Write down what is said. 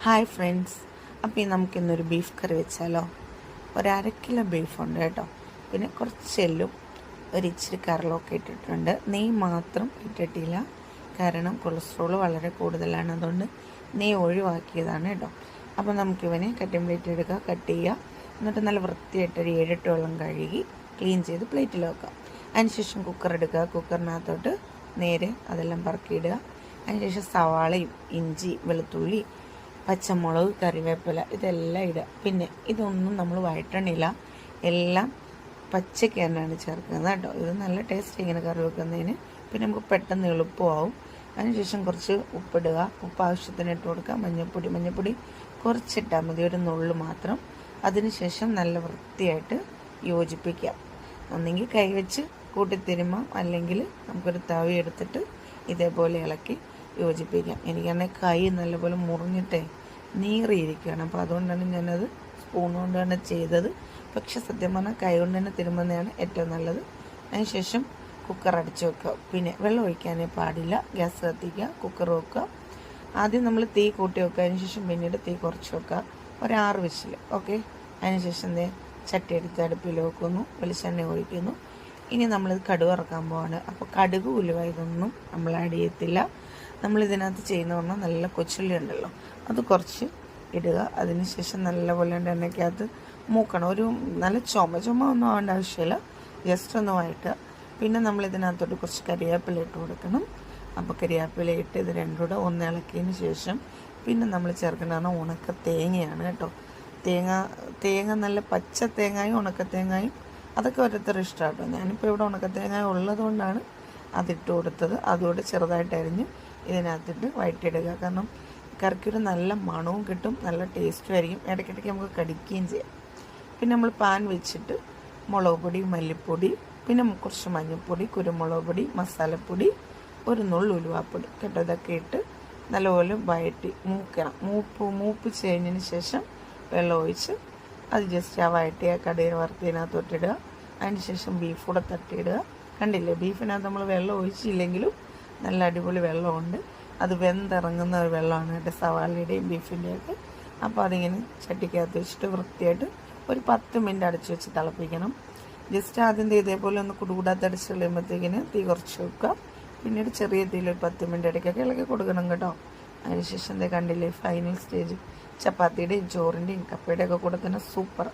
Hi friends, അപ്പോൾ നമുക്കിന്നൊരു beef കറി വെച്ചാലോ? ഒരു 1/2 കിലോ ബീഫുണ്ട് കേട്ടോ. പിന്നെ കുറച്ച് എല്ലും ഇച്ചിരി കറിലൊക്കെ ഇട്ടിട്ടുണ്ട്. നെയ്യ് മാത്രം ഇട്ടിട്ടില്ല, കാരണം കൊളസ്ട്രോൾ വളരെ കൂടുതലാണ്. അതുകൊണ്ട് നെയ്യ് ഒഴിവാക്കിയതാണ് കേട്ടോ. അപ്പോൾ നമുക്കിവനെ കട്ടിംഗ് പ്ലേറ്റ് എടുക്കുക, കട്ട് ചെയ്യുക. എന്നിട്ട് നല്ല വൃത്തിയായിട്ട് ഒരു 7-8 വെള്ളം കഴുകി ക്ലീൻ ചെയ്ത് പ്ലേറ്റിൽ വെക്കാം. അതിനുശേഷം കുക്കർ എടുക്കുക. കുക്കറിനകത്തോട്ട് നേരെ അതെല്ലാം പറക്കിയിടുക. അതിനുശേഷം സവാളയും ഇഞ്ചി വെളുത്തുള്ളി പച്ചമുളക് കറിവേപ്പില ഇതെല്ലാം ഇടുക. പിന്നെ ഇതൊന്നും നമ്മൾ വഴറ്റണില്ല, എല്ലാം പച്ചയ്ക്ക് തന്നെയാണ് ചേർക്കുന്നത് കേട്ടോ. ഇത് നല്ല ടേസ്റ്റ് ഇങ്ങനെ കറി വെക്കുന്നതിന്. പിന്നെ നമുക്ക് പെട്ടെന്ന് എളുപ്പമാവും. അതിനുശേഷം കുറച്ച് ഉപ്പിടുക, ഉപ്പ് ആവശ്യത്തിന് ഇട്ട് കൊടുക്കുക. മഞ്ഞൾപ്പൊടി കുറച്ചിട്ടാൽ മതി, ഒരു നുള്ളു മാത്രം. അതിനുശേഷം നല്ല വൃത്തിയായിട്ട് യോജിപ്പിക്കാം. ഒന്നെങ്കിൽ കൈവച്ച് കൂട്ടിത്തിരുമ്പോൾ, അല്ലെങ്കിൽ നമുക്കൊരു തവി എടുത്തിട്ട് ഇതേപോലെ ഇളക്കി യോജിപ്പിക്കാം. എനിക്കാണെങ്കിൽ കൈ നല്ലപോലെ മുറിഞ്ഞിട്ടേ നീറിയിരിക്കുകയാണ്. അപ്പോൾ അതുകൊണ്ടാണ് ഞാനത് സ്പൂൺ കൊണ്ട് തന്നെ ചെയ്തത്. പക്ഷെ സത്യം പറഞ്ഞാൽ കൈ കൊണ്ട് തന്നെ തിരുമുന്നതാണ് ഏറ്റവും നല്ലത്. അതിനുശേഷം കുക്കർ അടിച്ച് വെക്കുക. പിന്നെ വെള്ളം ഒഴിക്കാനേ പാടില്ല. ഗ്യാസ് കത്തിക്കുക, കുക്കർ വെക്കുക. ആദ്യം നമ്മൾ തീ കൂട്ടി വെക്കുക, അതിനുശേഷം പിന്നീട് തീ കുറച്ച് വെക്കുക. ഒരു 6 വിസിൽ. ഓക്കെ. അതിനുശേഷം ചട്ടി എടുത്ത് അടുപ്പിൽ വെക്കുന്നു, വെളിച്ചെണ്ണ ഒഴിക്കുന്നു. ഇനി നമ്മളിത് കടുക് ഇറക്കാൻ പോവാണ്. അപ്പോൾ കടുക് ഉലുവ ഇതൊന്നും നമ്മൾ ആഡ് ചെയ്യത്തില്ല. നമ്മളിതിനകത്ത് ചെയ്യുന്ന പറഞ്ഞാൽ നല്ല കൊച്ചുള്ളി ഉണ്ടല്ലോ, അത് കുറച്ച് ഇടുക. അതിനുശേഷം നല്ലപോലെ എണ്ണയ്ക്കകത്ത് മൂക്കണം. ഒരു നല്ല ചുമ ഒന്നും ആവേണ്ട ആവശ്യമില്ല, ജസ്റ്റ് ഒന്ന് വഴറ്റുക. പിന്നെ നമ്മളിതിനകത്തോട്ട് കുറച്ച് കരിവേപ്പില ഇട്ട് കൊടുക്കണം. അപ്പോൾ കരിവേപ്പില ഇട്ട് ഇത് രണ്ടും കൂടെ ഒന്ന് ഇളക്കിയതിന് ശേഷം പിന്നെ നമ്മൾ ചേർക്കേണ്ടതാണ് ഉണക്ക തേങ്ങയാണ് കേട്ടോ. തേങ്ങ നല്ല പച്ച തേങ്ങയും ഉണക്ക തേങ്ങയും അതൊക്കെ ഓരോരുത്തർ ഇഷ്ടമാണ് കേട്ടോ. ഞാനിപ്പോൾ ഇവിടെ ഉണക്ക തേങ്ങ ഉള്ളത് കൊണ്ടാണ് അതിട്ട് കൊടുത്തത്. അതുകൊണ്ട് ചെറുതായിട്ട് അരിഞ്ഞ് ഇതിനകത്തിട്ട് വഴറ്റിയിടുക. കാരണം കറിക്കൊരു നല്ല മണവും കിട്ടും, നല്ല ടേസ്റ്റും ആയിരിക്കും. ഇടയ്ക്കിടയ്ക്ക് നമുക്ക് കടിക്കുകയും ചെയ്യാം. പിന്നെ നമ്മൾ പാൻ വെച്ചിട്ട് മുളക് പൊടി, മല്ലിപ്പൊടി, പിന്നെ കുറച്ച് മഞ്ഞൾപ്പൊടി, കുരുമുളക് പൊടി, മസാലപ്പൊടി, ഒരു നുള്ളു ഉലുവാപ്പൊടി കേട്ടോ, ഇതൊക്കെ ഇട്ട് നല്ലപോലെ വഴറ്റി മൂക്കണം. മൂപ്പ് കഴിഞ്ഞതിന് ശേഷം വെള്ളം ഒഴിച്ച് അത് ജസ്റ്റ് ആ വഴറ്റിയ കടുകിന് വറുത്തതിനകത്തോട്ടിടുക. അതിന് ശേഷം ബീഫ് കൂടെ തട്ടിയിടുക. കണ്ടില്ലേ, ബീഫിനകത്ത് നമ്മൾ വെള്ളം ഒഴിച്ചില്ലെങ്കിലും നല്ല അടിപൊളി വെള്ളമുണ്ട്. അത് വെന്തിറങ്ങുന്ന ഒരു വെള്ളമാണ് കേട്ടോ, സവാളയുടെയും ബീഫിൻ്റെയൊക്കെ. അപ്പോൾ അതിങ്ങനെ ചട്ടിക്കകത്ത് വെച്ചിട്ട് വൃത്തിയായിട്ട് ഒരു 10 മിനിറ്റ് അടച്ച് വെച്ച് തിളപ്പിക്കണം. ജസ്റ്റ് ആദ്യം ഇതേപോലെ ഒന്ന് കുടുകൂടാത്തടച്ച് കഴിയുമ്പോഴത്തേക്കിന് തീ കുറച്ച് വെക്കുക. പിന്നീട് ചെറിയ തീയിൽ ഒരു 10 മിനിറ്റ് ഇടയ്ക്കൊക്കെ ഇളക്കി കൊടുക്കണം കേട്ടോ. അതിനുശേഷം കണ്ടില്ലേ, ഫൈനൽ സ്റ്റേജ് ചപ്പാത്തിയുടെയും ചോറിൻ്റെയും കപ്പയുടെയും ഒക്കെ കൂടെ തന്നെ സൂപ്പർ.